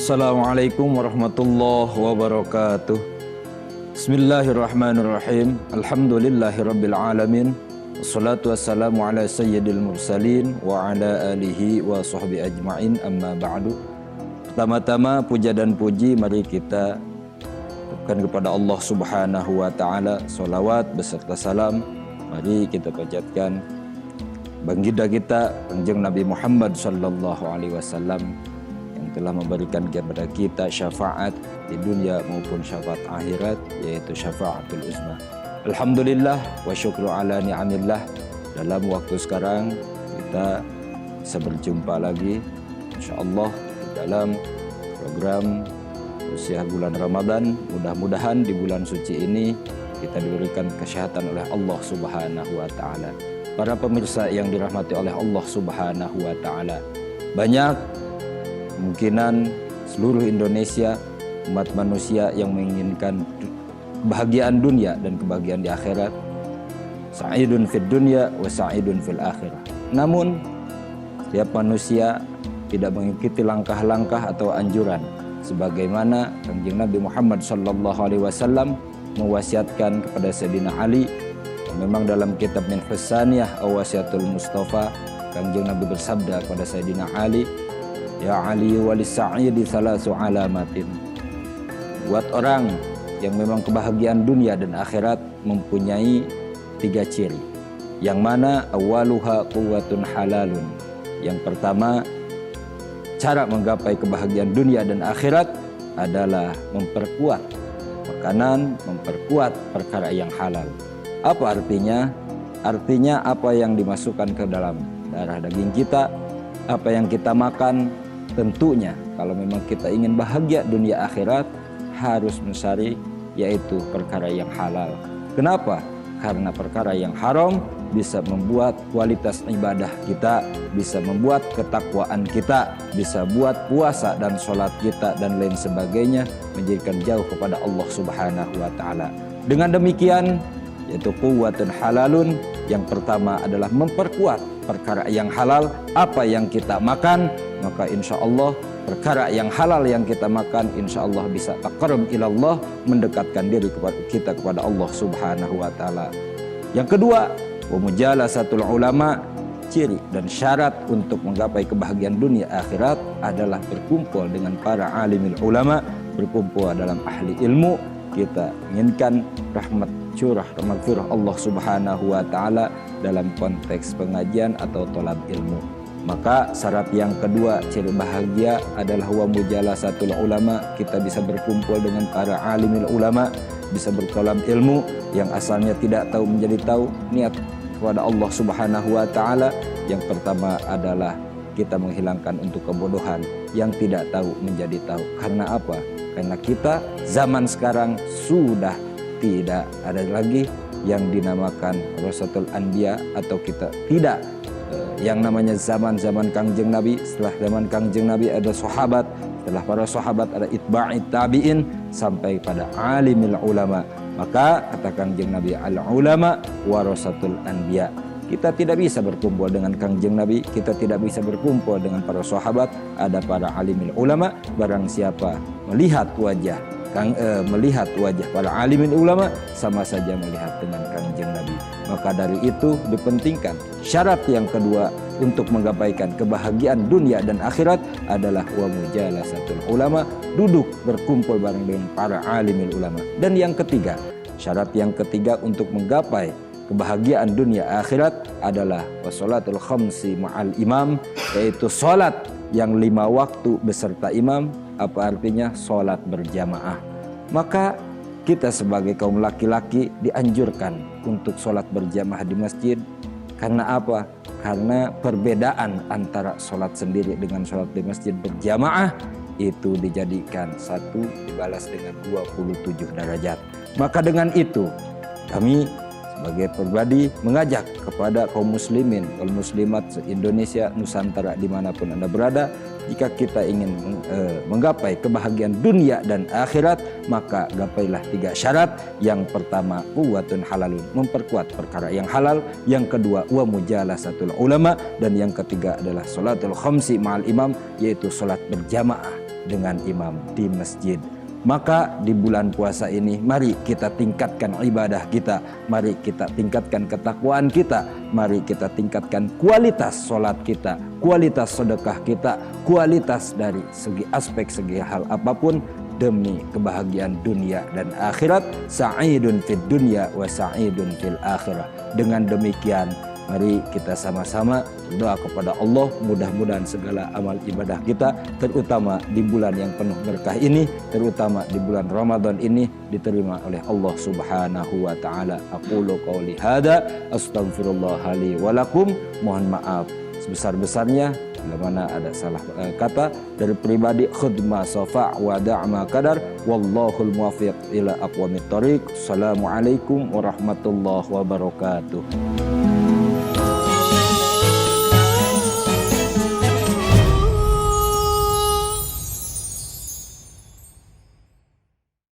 Assalamualaikum warahmatullahi wabarakatuh. Bismillahirrahmanirrahim. Alhamdulillahirabbil alamin. Wassalatu wassalamu ala sayyidil mursalin wa ala alihi wa sahbihi ajma'in, amma ba'du. Pertama-tama puja dan puji mari kita ucapkan kepada Allah Subhanahu wa taala, salawat beserta salam mari kita panjatkan baginda kita Kanjeng Nabi Muhammad sallallahu alaihi wasallam yang telah memberikan kepada kita syafaat di dunia maupun syafaat akhirat, yaitu syafaatul uzma. Alhamdulillah wa syukru ala ni'amillah. Dalam waktu sekarang kita bisa berjumpa lagi insyaallah di dalam program usia bulan Ramadan. Mudah-mudahan di bulan suci ini kita diberikan kesehatan oleh Allah Subhanahu wa taala. Para pemirsa yang dirahmati oleh Allah Subhanahu wa taala, banyak kemungkinan seluruh Indonesia umat manusia yang menginginkan kebahagiaan dunia dan kebahagiaan di akhirat. Sa'idun fid dunya wa sa'idun fil akhirah. Namun setiap manusia tidak mengikuti langkah-langkah atau anjuran sebagaimana Kanjeng Nabi Muhammad sallallahu alaihi wasallam mewasiatkan kepada Sayyidina Ali. Memang dalam kitab Min Husaniyah Awasiatul Mustafa, Kanjeng Nabi bersabda kepada Sayyidina Ali, "Ya Ali walis sa'idi salasu alamatin." Buat orang yang memang kebahagiaan dunia dan akhirat mempunyai 3 ciri. Yang mana awaluha quwwatun halalun. Yang pertama, cara menggapai kebahagiaan dunia dan akhirat adalah memperkuat makanan, memperkuat perkara yang halal. Apa artinya? Artinya apa yang dimasukkan ke dalam darah daging kita, apa yang kita makan. Tentunya kalau memang kita ingin bahagia dunia akhirat harus mencari yaitu perkara yang halal. Kenapa? Karena perkara yang haram bisa membuat kualitas ibadah kita, bisa membuat ketakwaan kita, bisa buat puasa dan sholat kita dan lain sebagainya menjadikan jauh kepada Allah Subhanahu wa taala. Dengan demikian yaitu quwwatun halalun, yang pertama adalah memperkuat perkara yang halal. Apa yang kita makan, maka insya Allah perkara yang halal yang kita makan insya Allah bisa taqarrub ilallah, mendekatkan diri kita kepada Allah Subhanahu wa taala. Yang kedua, wa mujalasatul ulama. Ciri dan syarat untuk menggapai kebahagiaan dunia akhirat adalah berkumpul dengan para alimul ulama, berkumpul dalam ahli ilmu. Kita inginkan rahmat curah maghfirah Allah Subhanahu wa taala dalam konteks pengajian atau thalab ilmu. Maka syarat yang kedua ciri bahagia adalah wa mujalasatul ulama. Kita bisa berkumpul dengan para alimul ulama, bisa berthalab ilmu. Yang asalnya tidak tahu menjadi tahu, niat kepada Allah Subhanahu wa taala. Yang pertama adalah kita menghilangkan untuk kebodohan, yang tidak tahu menjadi tahu. Karena apa? Karena kita zaman sekarang sudah tidak ada lagi yang dinamakan Rasatul Anbiya, atau kita tidak yang namanya zaman Kangjeng Nabi. Setelah zaman Kangjeng Nabi ada sahabat, setelah para sahabat ada itba'it tabi'in sampai pada alimil ulama. Maka kata Kangjeng Nabi, al ulama warasatul anbiya. Kita tidak bisa berkumpul dengan Kangjeng Nabi, kita tidak bisa berkumpul dengan para sahabat, ada para alimil ulama. Barang siapa melihat wajah para alimil ulama, sama saja melihat dengan Kangjeng Nabi. Maka dari itu dipentingkan syarat yang kedua untuk menggapaikan kebahagiaan dunia dan akhirat adalah wa mujalasatul ulama, duduk berkumpul bareng dengan para alimil ulama. Dan yang ketiga, syarat yang ketiga untuk menggapai kebahagiaan dunia akhirat adalah wassalatul khamsi ma'al imam, yaitu salat yang 5 waktu beserta imam. Apa artinya? Salat berjamaah. Maka kita sebagai kaum laki-laki dianjurkan untuk salat berjamaah di masjid. Karena apa? Karena perbedaan antara salat sendiri dengan salat di masjid berjamaah itu dijadikan satu dibalas dengan 27 derajat. Maka dengan itu kami sebagai pribadi mengajak kepada kaum muslimin, kaum muslimat se-Indonesia, Nusantara dimanapun Anda berada, jika kita ingin menggapai kebahagiaan dunia dan akhirat, maka gapailah 3 syarat. Yang pertama, quwwatun halalun, memperkuat perkara yang halal. Yang kedua, wa mujalasatul ulama. Dan yang ketiga adalah salatul khamsi ma'al imam, yaitu salat berjamaah dengan imam di masjid. Maka di bulan puasa ini mari kita tingkatkan ibadah kita, mari kita tingkatkan ketakwaan kita, mari kita tingkatkan kualitas sholat kita, kualitas sedekah kita, kualitas dari segi aspek segi hal apapun demi kebahagiaan dunia dan akhirat. Sa'idun fid dunya wa sa'idun fil akhirah. Dengan demikian mari kita sama-sama doa kepada Allah, mudah-mudahan segala amal ibadah kita, terutama di bulan yang penuh berkah ini, terutama di bulan Ramadan ini, diterima oleh Allah Subhanahu wa taala. Aqulu qouli hadza astaghfirullah li wa lakum. Mohon maaf sebesar-besarnya bila mana ada salah kata dari pribadi. Khudma safa wa da'ma qadar wallahul muwaffiq ila aqwamit thoriq. Assalamualaikum warahmatullahi wabarakatuh.